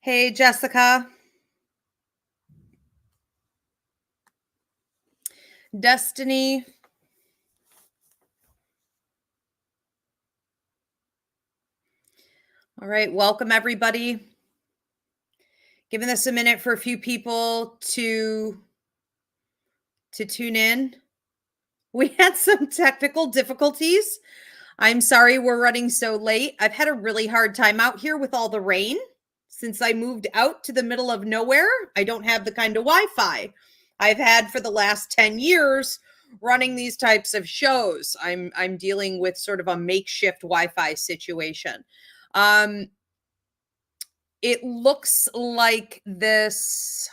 Hey, Jessica. Destiny. All right, welcome everybody. Giving this a minute for a few people to tune in. We had some technical difficulties. I'm sorry we're running so late. I've had a really hard time out here with all the rain. Since I moved out to the middle of nowhere, I don't have the kind of Wi-Fi I've had for the last 10 years running these types of shows. I'm dealing with sort of a makeshift Wi-Fi situation. Um, it looks like this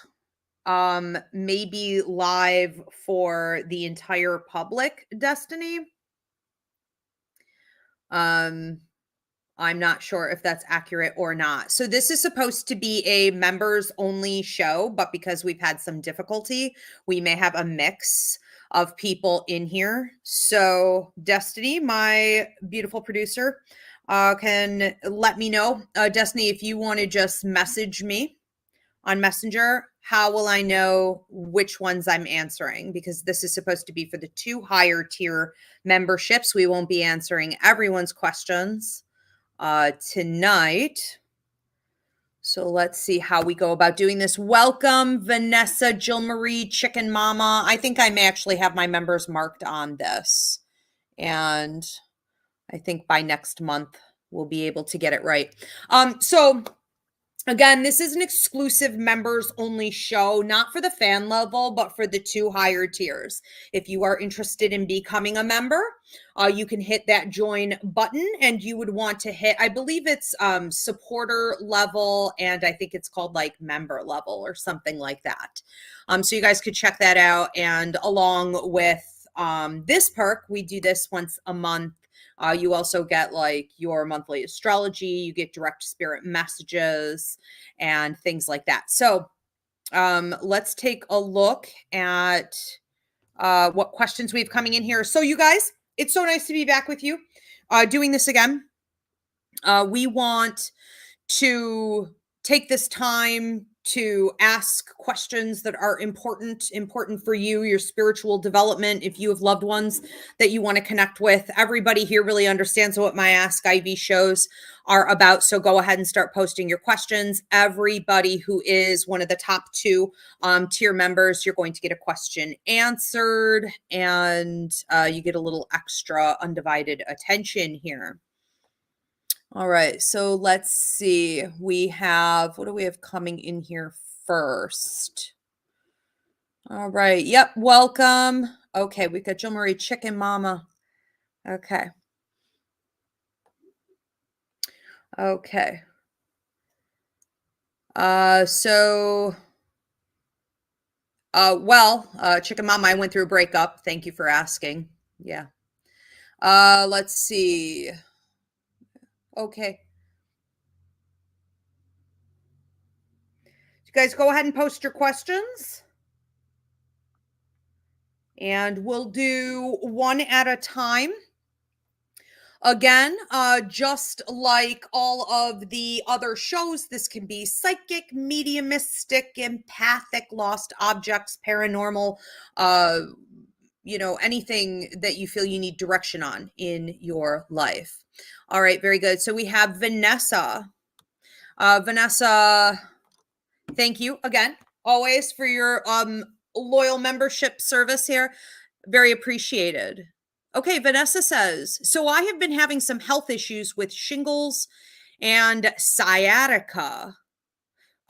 may be live for the entire public, Destiny. Um, I'm not sure if that's accurate or not. So this is supposed to be a members only show, but because we've had some difficulty, we may have a mix of people in here. So Destiny, my beautiful producer, can let me know. Destiny, if you want to just message me on Messenger, how will I know which ones I'm answering? Because this is supposed to be for the 2 higher tier memberships. We won't be answering everyone's questions tonight. So let's see how we go about doing this. Welcome, Vanessa, Jill Marie, Chicken Mama. I think I may actually have my members marked on this. And I think by next month, we'll be able to get it right. So again, this is an exclusive members only show, not for the fan level, but for the 2 higher tiers. If you are interested in becoming a member, you can hit that join button and you would want to hit, I believe it's supporter level, and I think it's called like member level or something like that. So you guys could check that out. And along with this perk, we do this once a month. You also get like your monthly astrology, you get direct spirit messages and things like that. So let's take a look at what questions we have coming in here. So you guys, it's so nice to be back with you doing this again. We want to take this time to ask questions that are important for you, your spiritual development. If you have loved ones that you want to connect with, everybody here really understands what my Ask Ivy shows are about. So go ahead and start posting your questions. Everybody who is one of the top 2 tier members, you're going to get a question answered, and you get a little extra undivided attention here. All right, so let's see. We have, what do we have coming in here first? All right, yep, welcome. Okay, we've got Jill Marie, Chicken Mama. Okay. Okay. Chicken Mama, I went through a breakup. Thank you for asking. Yeah. Let's see. Okay. You guys go ahead and post your questions. And we'll do one at a time. Again, just like all of the other shows, this can be psychic, mediumistic, empathic, lost objects, paranormal, anything that you feel you need direction on in your life. All right, very good. So we have Vanessa. Vanessa, thank you again, always for your loyal membership service here. Very appreciated. Okay, Vanessa says, so I have been having some health issues with shingles and sciatica.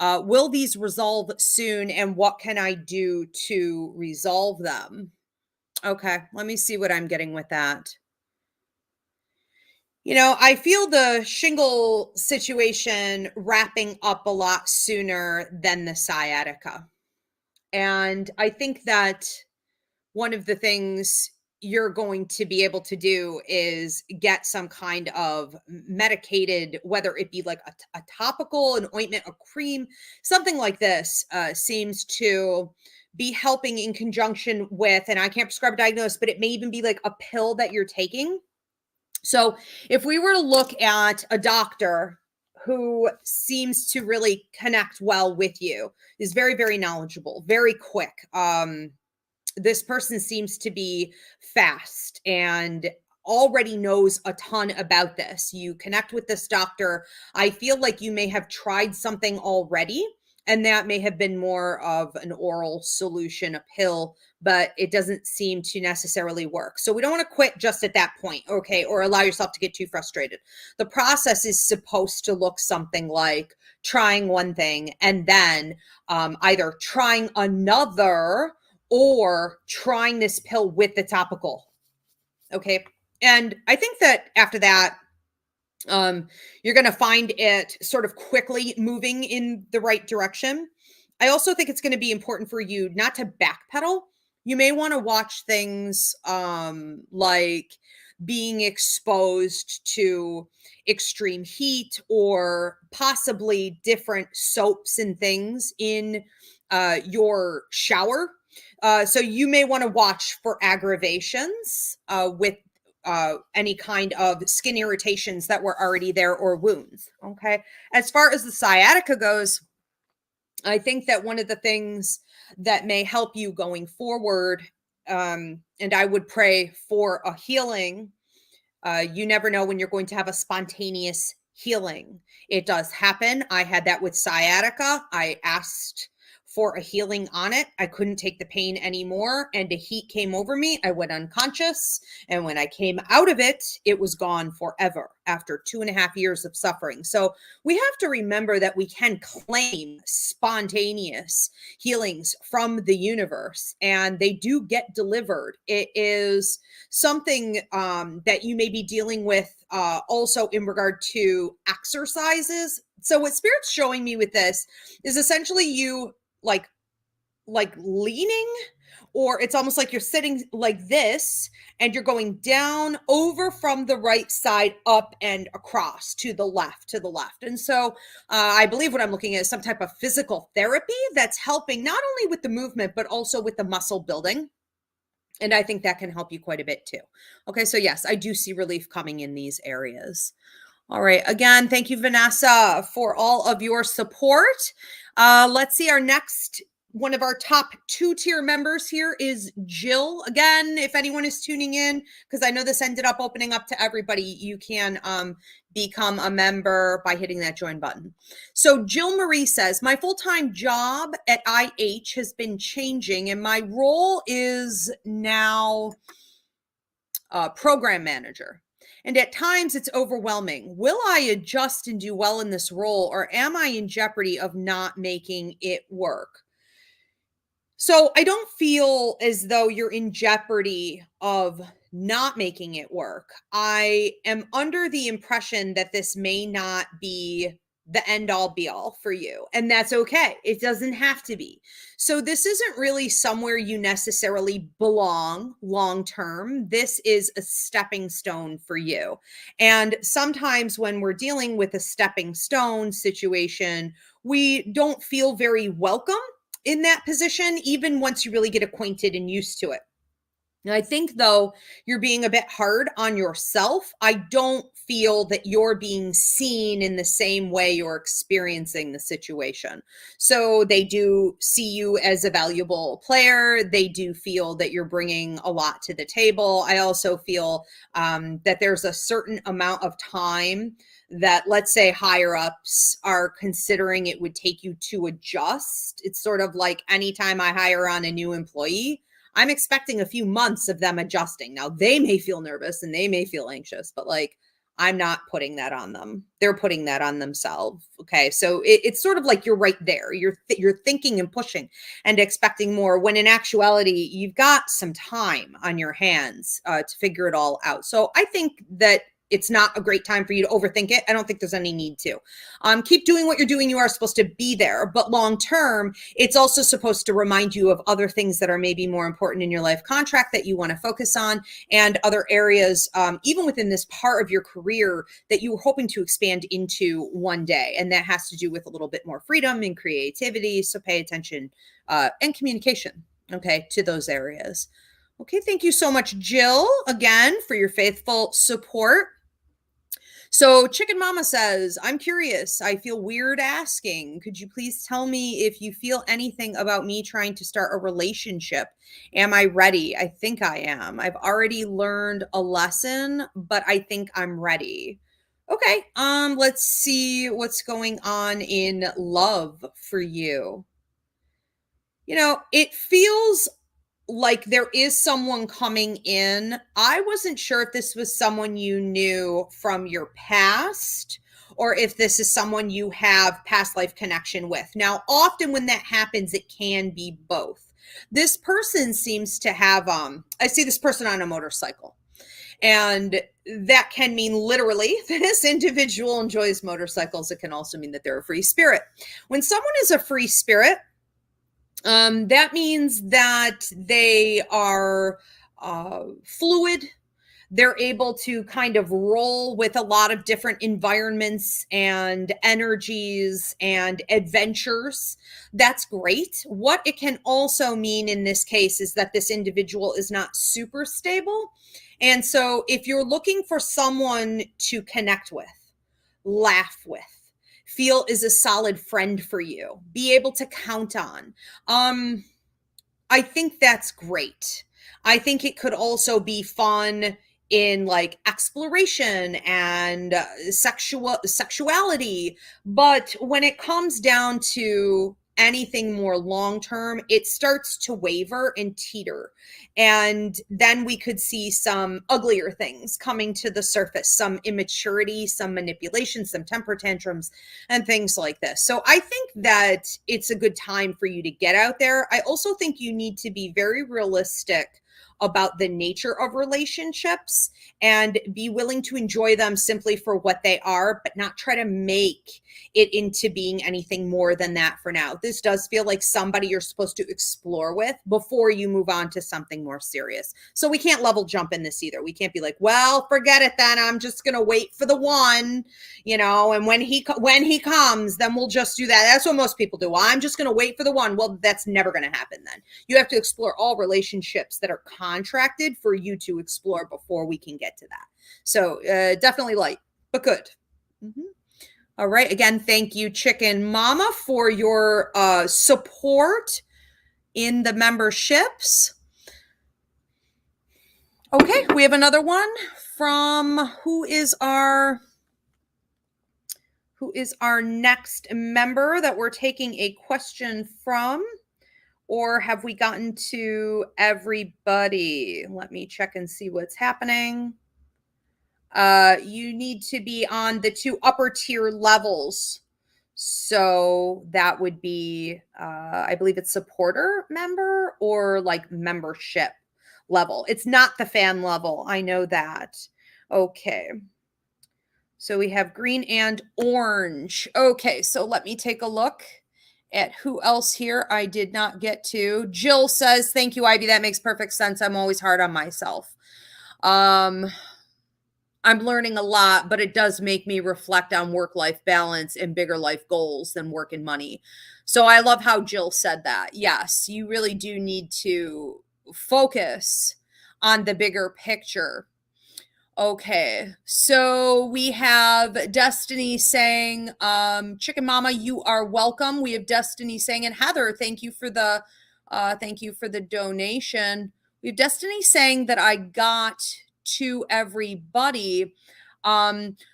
Will these resolve soon, and what can I do to resolve them? Okay, let me see what I'm getting with that. I feel the shingle situation wrapping up a lot sooner than the sciatica. And I think that one of the things you're going to be able to do is get some kind of medicated, whether it be like a topical, an ointment, a cream, something like this seems to be helping in conjunction with, and I can't prescribe a diagnosis, but it may even be like a pill that you're taking. So if we were to look at a doctor who seems to really connect well with you, is very, very knowledgeable, very quick. This person seems to be fast and already knows a ton about this. You connect with this doctor. I feel like you may have tried something already, and that may have been more of an oral solution, a pill, but it doesn't seem to necessarily work. So we don't want to quit just at that point, okay, or allow yourself to get too frustrated. The process is supposed to look something like trying one thing and then either trying another or trying this pill with the topical. Okay. And I think that after that, you're going to find it sort of quickly moving in the right direction. I also think it's going to be important for you not to backpedal. You may want to watch things like being exposed to extreme heat or possibly different soaps and things in your shower. So you may want to watch for aggravations with any kind of skin irritations that were already there or wounds. Okay. As far as the sciatica goes, I think that one of the things that may help you going forward, and I would pray for a healing. You never know when you're going to have a spontaneous healing. It does happen. I had that with sciatica. I asked for a healing on it. I couldn't take the pain anymore, and the heat came over me. I went unconscious. And when I came out of it, it was gone forever after 2.5 years of suffering. So we have to remember that we can claim spontaneous healings from the universe, and they do get delivered. It is something that you may be dealing with also in regard to exercises. So what Spirit's showing me with this is essentially you like leaning, or it's almost like you're sitting like this and you're going down over from the right side up and across to the left. And so I believe what I'm looking at is some type of physical therapy that's helping not only with the movement but also with the muscle building. And I think that can help you quite a bit too. Okay, so yes, I do see relief coming in these areas. All right. Again, thank you, Vanessa, for all of your support. Let's see, our next one of our top 2-tier members here is Jill. Again, if anyone is tuning in, because I know this ended up opening up to everybody, you can become a member by hitting that join button. So Jill Marie says, my full-time job at IH has been changing, and my role is now program manager. And at times it's overwhelming. Will I adjust and do well in this role, or am I in jeopardy of not making it work? So I don't feel as though you're in jeopardy of not making it work. I am under the impression that this may not be the end all be all for you, and that's okay. It doesn't have to be. So this isn't really somewhere you necessarily belong long term. This is a stepping stone for you. And sometimes when we're dealing with a stepping stone situation, we don't feel very welcome in that position, even once you really get acquainted and used to it. And I think, though, you're being a bit hard on yourself. I don't feel that you're being seen in the same way you're experiencing the situation. So they do see you as a valuable player. They do feel that you're bringing a lot to the table. I also feel that there's a certain amount of time that, let's say, higher ups are considering it would take you to adjust. It's sort of like anytime I hire on a new employee, I'm expecting a few months of them adjusting. Now, they may feel nervous and they may feel anxious, but like, I'm not putting that on them. They're putting that on themselves. Okay. So it's sort of like you're right there. You're thinking and pushing and expecting more, when in actuality, you've got some time on your hands to figure it all out. So I think that it's not a great time for you to overthink it. I don't think there's any need to. Keep doing what you're doing. You are supposed to be there, but long term, it's also supposed to remind you of other things that are maybe more important in your life contract that you want to focus on, and other areas, even within this part of your career, that you were hoping to expand into one day. And that has to do with a little bit more freedom and creativity. So pay attention and communication, okay, to those areas. Okay, thank you so much, Jill, again, for your faithful support. So Chicken Mama says, I'm curious. I feel weird asking. Could you please tell me if you feel anything about me trying to start a relationship? Am I ready? I think I am. I've already learned a lesson, but I think I'm ready. Okay. Let's see what's going on in love for you. It feels like there is someone coming in. I wasn't sure if this was someone you knew from your past or if this is someone you have past life connection with. Now, often when that happens, it can be both. This person seems to have I see this person on a motorcycle. And that can mean literally this individual enjoys motorcycles. It can also mean that they're a free spirit. When someone is a free spirit, that means that they are fluid. They're able to kind of roll with a lot of different environments and energies and adventures. That's great. What it can also mean in this case is that this individual is not super stable. And so if you're looking for someone to connect with, laugh with, feel is a solid friend for you, be able to count on, I think that's great. I think it could also be fun in like exploration and sexuality, but when it comes down to anything more long term, it starts to waver and teeter. And then we could see some uglier things coming to the surface, some immaturity, some manipulation, some temper tantrums, and things like this. So I think that it's a good time for you to get out there. I also think you need to be very realistic about the nature of relationships and be willing to enjoy them simply for what they are, but not try to make it into being anything more than that for now. This does feel like somebody you're supposed to explore with before you move on to something more serious. So we can't level jump in this either. We can't be like, well, forget it then. I'm just going to wait for the one, and when he comes, then we'll just do that. That's what most people do. Well, I'm just going to wait for the one. Well, that's never going to happen then. You have to explore all relationships that are contracted for you to explore before we can get to that. So definitely light, but good. Mm-hmm. All right. Again, thank you, Chicken Mama, for your support in the memberships. Okay, we have another one from who is our next member that we're taking a question from, or have we gotten to everybody? Let me check and see what's happening. You need to be on the 2 upper tier levels. So that would be, I believe it's supporter member or like membership level. It's not the fan level. I know that. Okay. So we have green and orange. Okay. So let me take a look at who else here I did not get to. Jill says, thank you, Ivy. That makes perfect sense. I'm always hard on myself. I'm learning a lot, but it does make me reflect on work-life balance and bigger life goals than work and money. So I love how Jill said that. Yes, you really do need to focus on the bigger picture. Okay, so we have Destiny saying, Chicken Mama, you are welcome. We have Destiny saying, and Heather, thank you for the donation. We have Destiny saying that I got to everybody. Musubi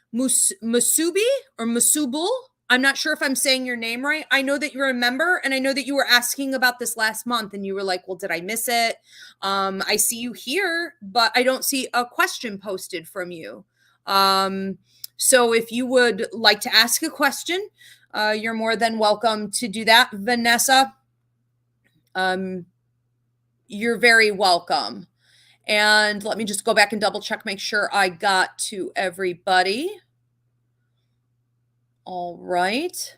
or Musubul. I'm not sure if I'm saying your name right. I know that you're a member, and I know that you were asking about this last month, and you were like, well, did I miss it? I see you here, but I don't see a question posted from you. So if you would like to ask a question, you're more than welcome to do that. Vanessa, you're very welcome. And let me just go back and double check, make sure I got to everybody. All right.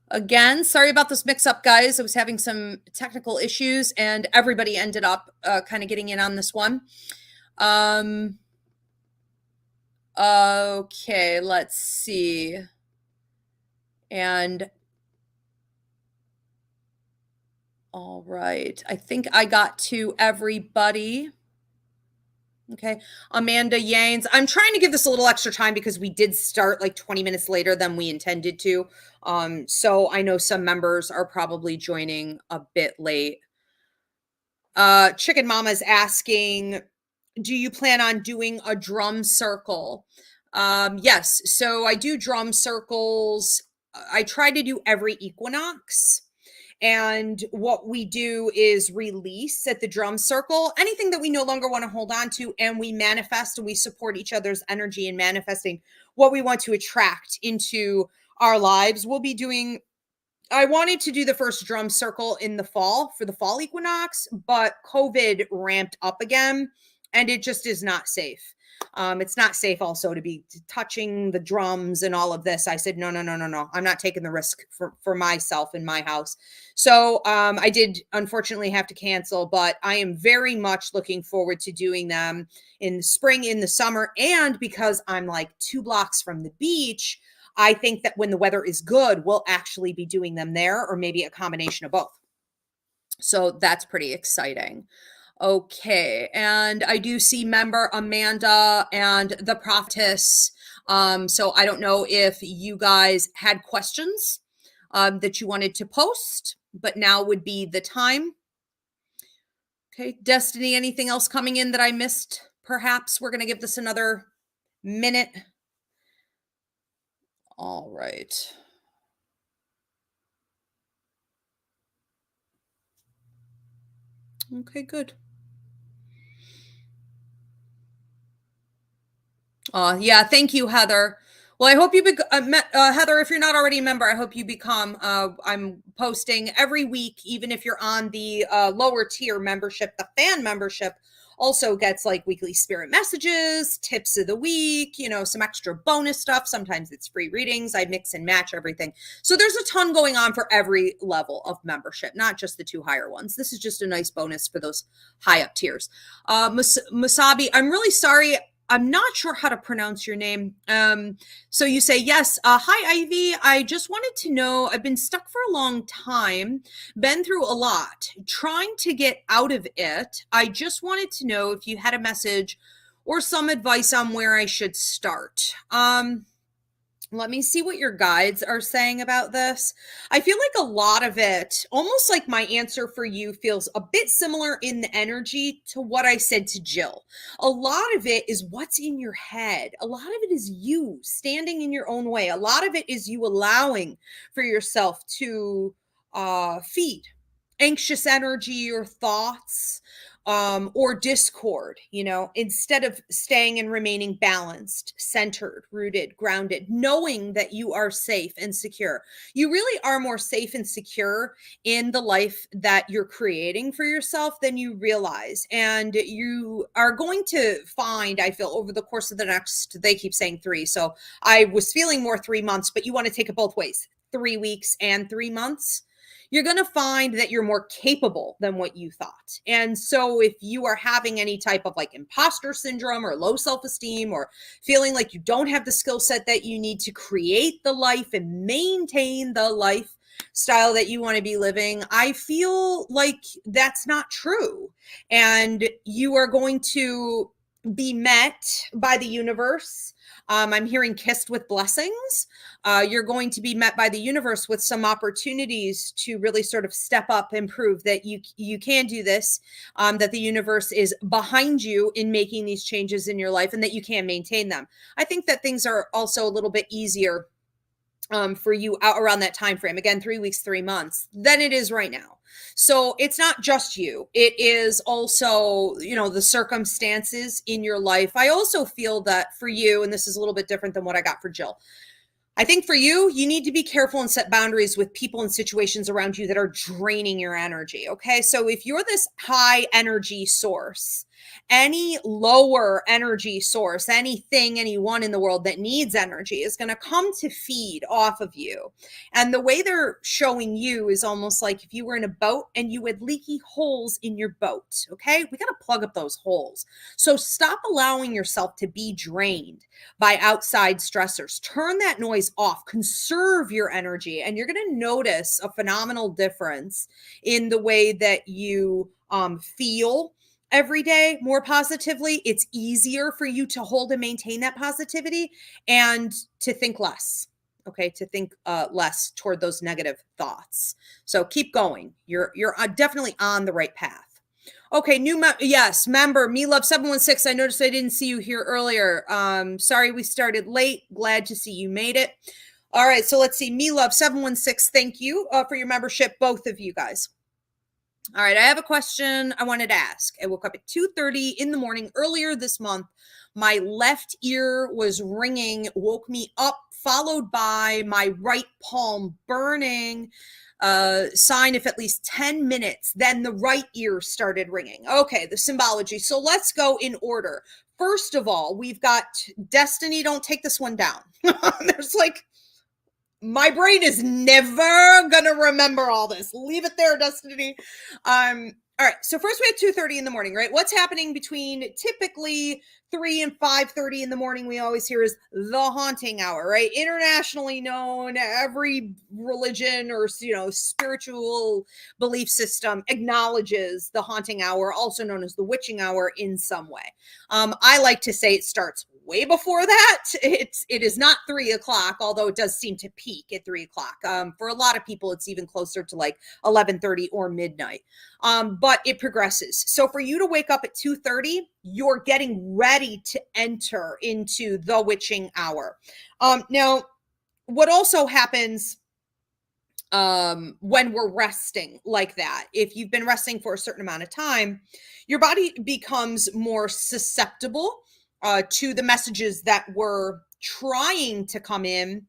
Again, sorry about this mix up, guys. I was having some technical issues and everybody ended up kind of getting in on this one. Okay, let's see. And all right, I think I got to everybody. Okay. Amanda Yanes. I'm trying to give this a little extra time because we did start like 20 minutes later than we intended to. So I know some members are probably joining a bit late. Chicken Mama is asking, do you plan on doing a drum circle? Yes. So I do drum circles. I try to do every equinox. And what we do is release at the drum circle anything that we no longer want to hold on to, and we manifest and we support each other's energy in manifesting what we want to attract into our lives. We'll be doing I wanted to do the first drum circle in the fall for the fall equinox, but COVID ramped up again and it just is not safe. It's not safe also to be touching the drums and all of this. I said, no, no, no, no, no. I'm not taking the risk for myself in my house. So I did unfortunately have to cancel, but I am very much looking forward to doing them in the spring, in the summer. And because I'm like 2 blocks from the beach, I think that when the weather is good, we'll actually be doing them there or maybe a combination of both. So that's pretty exciting. Okay. And I do see member Amanda and the Prophetess. So I don't know if you guys had questions that you wanted to post, but now would be the time. Okay. Destiny, anything else coming in that I missed? Perhaps we're going to give this another minute. All right. Okay, good. Yeah, thank you, Heather. Well, I hope you, Heather, if you're not already a member, I hope you become. I'm posting every week, even if you're on the lower tier membership. The fan membership also gets like weekly spirit messages, tips of the week, some extra bonus stuff. Sometimes it's free readings. I mix and match everything. So there's a ton going on for every level of membership, not just the 2 higher ones. This is just a nice bonus for those high up tiers. Musabi, I'm really sorry. I'm not sure how to pronounce your name. So you say, yes. Hi, Ivy. I just wanted to know, I've been stuck for a long time, been through a lot, trying to get out of it. I just wanted to know if you had a message or some advice on where I should start. Let me see what your guides are saying about this. I feel like a lot of it, almost like my answer for you, feels a bit similar in the energy to what I said to Jill. A lot of it is what's in your head. A lot of it is you standing in your own way. A lot of it is you allowing for yourself to feed anxious energy or thoughts or discord, instead of staying and remaining balanced, centered, rooted, grounded, knowing that you are safe and secure. You really are more safe and secure in the life that you're creating for yourself than you realize. And you are going to find, I feel, over the course of the next, they keep saying 3. So I was feeling more 3 months, but you want to take it both ways, 3 weeks and 3 months. You're going to find that you're more capable than what you thought. And so if you are having any type of like imposter syndrome or low self-esteem or feeling like you don't have the skill set that you need to create the life and maintain the lifestyle that you want to be living, I feel like that's not true. And you are going to be met by the universe. I'm hearing kissed with blessings. You're going to be met by the universe with some opportunities to really sort of step up and prove that you can do this, that the universe is behind you in making these changes in your life and that you can maintain them. I think that things are also a little bit easier for you out around that time frame, again 3 weeks, 3 months, than it is right now. So it's not just you, it is also the circumstances in your life. I also feel that for you, and this is a little bit different than what I got for Jill, I think for you, you need to be careful and set boundaries with people and situations around you that are draining your energy. Okay. So if you're this high energy source, any lower energy source, anything, anyone in the world that needs energy is going to come to feed off of you. And the way they're showing you is almost like if you were in a boat and you had leaky holes in your boat. Okay. We got to plug up those holes. So stop allowing yourself to be drained by outside stressors. Turn that noise off, conserve your energy, and you're going to notice a phenomenal difference in the way that you feel every day more positively, it's easier for you to hold and maintain that positivity and to think less. Okay, to think less toward those negative thoughts. So keep going. You're definitely on the right path. Okay, yes, member, me love 716. I noticed I didn't see you here earlier. Sorry we started late. Glad to see you made it. All right, so let's see. Me love 716. Thank you for your membership, both of you guys. All right, I have a question I wanted to ask. I woke up at 2:30 in the morning earlier this month. My left ear was ringing, woke me up, followed by my right palm burning, sign of at least 10 minutes. Then the right ear started ringing. Okay, the symbology. So let's go in order. First of all, we've got Destiny. Don't take this one down. There's like, my brain is never gonna remember all this. Leave it there, Destiny. All right, so first we had 2:30 in the morning, right? What's happening between typically 3 and 5:30 in the morning, we always hear is the haunting hour, right? Internationally known, every religion or, spiritual belief system acknowledges the haunting hour, also known as the witching hour in some way. I like to say it starts way before that. It is not 3 o'clock, although it does seem to peak at 3 o'clock. For a lot of people, it's even closer to like 11:30 or midnight. But it progresses. So for you to wake up at 2:30, you're getting ready to enter into the witching hour. Now, what also happens when we're resting like that, if you've been resting for a certain amount of time, your body becomes more susceptible to the messages that were trying to come in,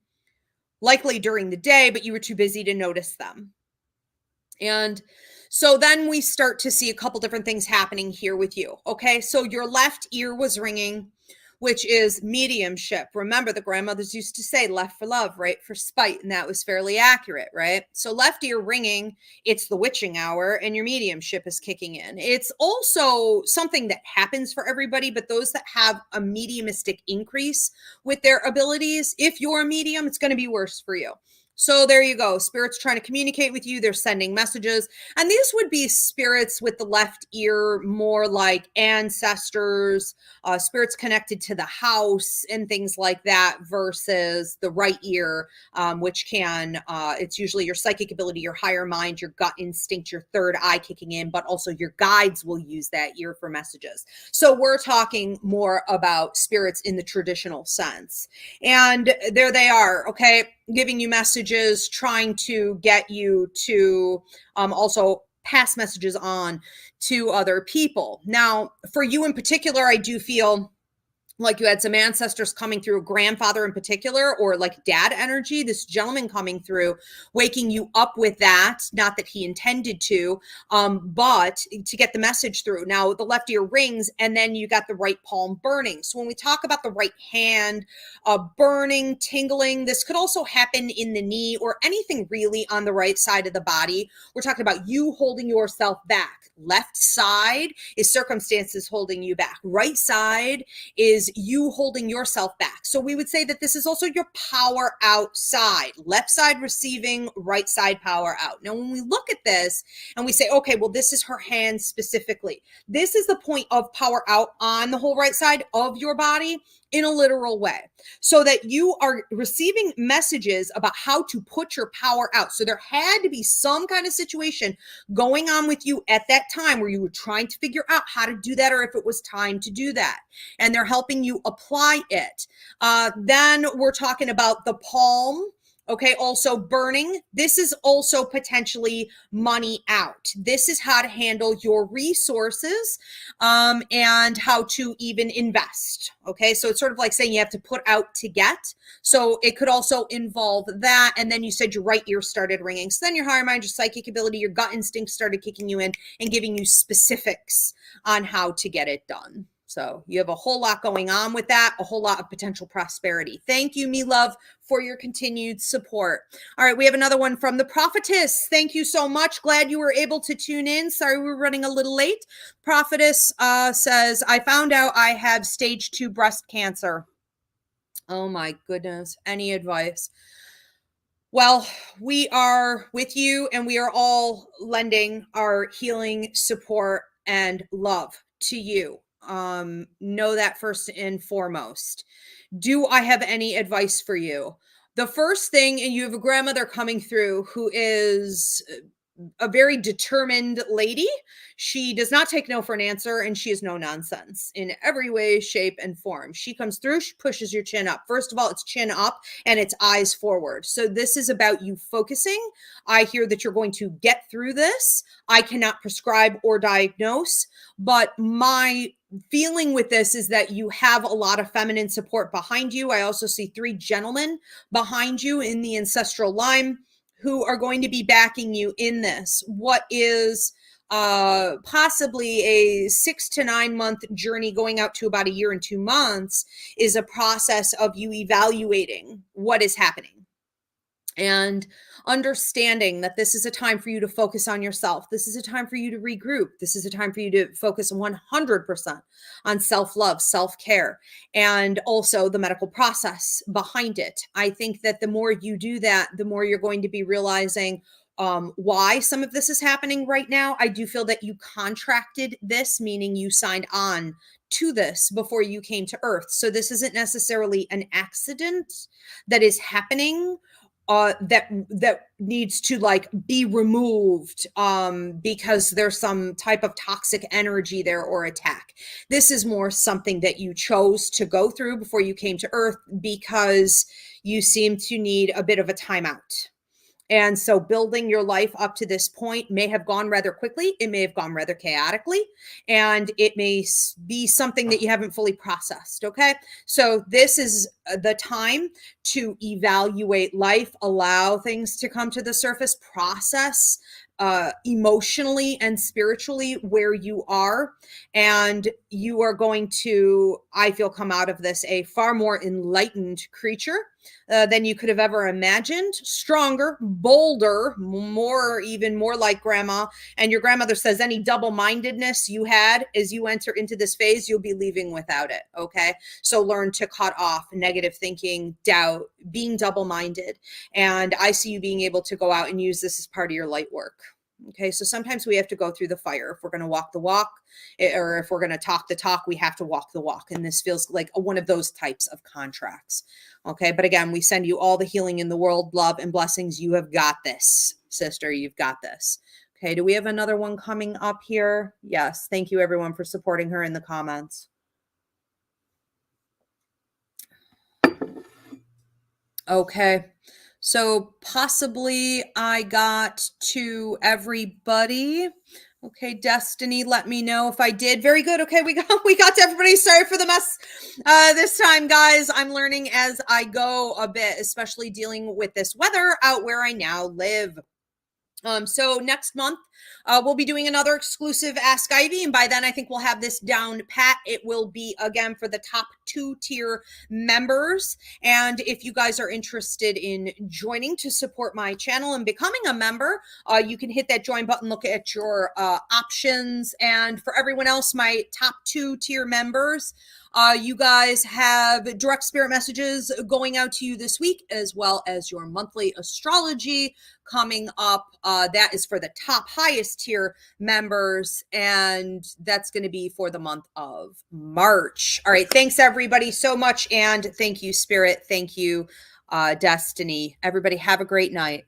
likely during the day, but you were too busy to notice them. And so then we start to see a couple different things happening here with you. Okay, so your left ear was ringing, which is mediumship. Remember, the grandmothers used to say left for love, right for spite, and that was fairly accurate, right? So left ear ringing, it's the witching hour, and your mediumship is kicking in. It's also something that happens for everybody, but those that have a mediumistic increase with their abilities, if you're a medium, it's going to be worse for you. So there you go. Spirits trying to communicate with you. They're sending messages. And these would be spirits with the left ear, more like ancestors, spirits connected to the house and things like that, versus the right ear, which can, it's usually your psychic ability, your higher mind, your gut instinct, your third eye kicking in, but also your guides will use that ear for messages. So we're talking more about spirits in the traditional sense. And there they are, okay, giving you messages, trying to get you to also pass messages on to other people. Now, for you in particular, I do feel like you had some ancestors coming through, grandfather in particular, or like dad energy, this gentleman coming through, waking you up with that, not that he intended to, but to get the message through. Now, the left ear rings, and then you got the right palm burning. So when we talk about the right hand burning, tingling, this could also happen in the knee or anything really on the right side of the body. We're talking about you holding yourself back. Left side is circumstances holding you back. Right side is you holding yourself back. So we would say that this is also your power outside. Left side receiving, right side power out. Now, when we look at this and we say, okay, well, this is her hand specifically. This is the point of power out on the whole right side of your body in a literal way, so that you are receiving messages about how to put your power out. So there had to be some kind of situation going on with you at that time where you were trying to figure out how to do that, or if it was time to do that. And they're helping you apply it. Then we're talking about the palm. Okay, also burning. This is also potentially money out. This is how to handle your resources and how to even invest. Okay, so it's sort of like saying you have to put out to get. So it could also involve that. And then you said your right ear started ringing. So then your higher mind, your psychic ability, your gut instinct started kicking you in and giving you specifics on how to get it done. So you have a whole lot going on with that, a whole lot of potential prosperity. Thank you, me love, for your continued support. All right, we have another one from the Prophetess. Thank you so much. Glad you were able to tune in. Sorry we were running a little late. Prophetess says, I found out I have stage 2 breast cancer. Oh my goodness. Any advice? Well, we are with you, and we are all lending our healing support and love to you. Know that first and foremost. Do I have any advice for you? The first thing, and you have a grandmother coming through who is a very determined lady. She does not take no for an answer, and she is no nonsense in every way, shape, and form. She comes through, she pushes your chin up. First of all, it's chin up and it's eyes forward. So this is about you focusing. I hear that you're going to get through this. I cannot prescribe or diagnose, but my feeling with this is that you have a lot of feminine support behind you. I also see 3 gentlemen behind you in the ancestral line who are going to be backing you in this. What is possibly a 6 to 9 month journey going out to about a year and 2 months is a process of you evaluating what is happening and understanding that this is a time for you to focus on yourself. This is a time for you to regroup. This is a time for you to focus 100% on self-love, self-care, and also the medical process behind it. I think that the more you do that, the more you're going to be realizing why some of this is happening right now. I do feel that you contracted this, meaning you signed on to this before you came to Earth. So this isn't necessarily an accident that is happening that needs to like be removed because there's some type of toxic energy there or attack. This is more something that you chose to go through before you came to Earth because you seem to need a bit of a timeout. And so building your life up to this point may have gone rather quickly. It may have gone rather chaotically, and it may be something that you haven't fully processed. Okay. So this is the time to evaluate life, allow things to come to the surface, process emotionally and spiritually where you are. And you are going to, I feel, come out of this a far more enlightened creature than you could have ever imagined, stronger, bolder, even more like grandma. And your grandmother says any double-mindedness you had as you enter into this phase, you'll be leaving without it. Okay. So learn to cut off negative thinking, doubt, being double-minded. And I see you being able to go out and use this as part of your light work. Okay. So sometimes we have to go through the fire. If we're going to walk the walk, or if we're going to talk the talk, we have to walk the walk. And this feels like one of those types of contracts. Okay. But again, we send you all the healing in the world, love and blessings. You have got this, sister. You've got this. Okay. Do we have another one coming up here? Yes. Thank you everyone for supporting her in the comments. Okay. So possibly I got to everybody. Okay, Destiny, let me know if I did. Very good. Okay, we got to everybody. Sorry for the mess this time, guys. I'm learning as I go a bit, especially dealing with this weather out where I now live. So next month, we'll be doing another exclusive Ask Ivy. And by then, I think we'll have this down pat. It will be, again, for the top 2-tier members. And if you guys are interested in joining to support my channel and becoming a member, you can hit that join button, look at your options. And for everyone else, my top 2-tier members, you guys have direct spirit messages going out to you this week, as well as your monthly astrology coming up. That is for the top highest tier members, and that's going to be for the month of March. All right. Thanks everybody so much. And thank you, Spirit. Thank you, Destiny. Everybody have a great night.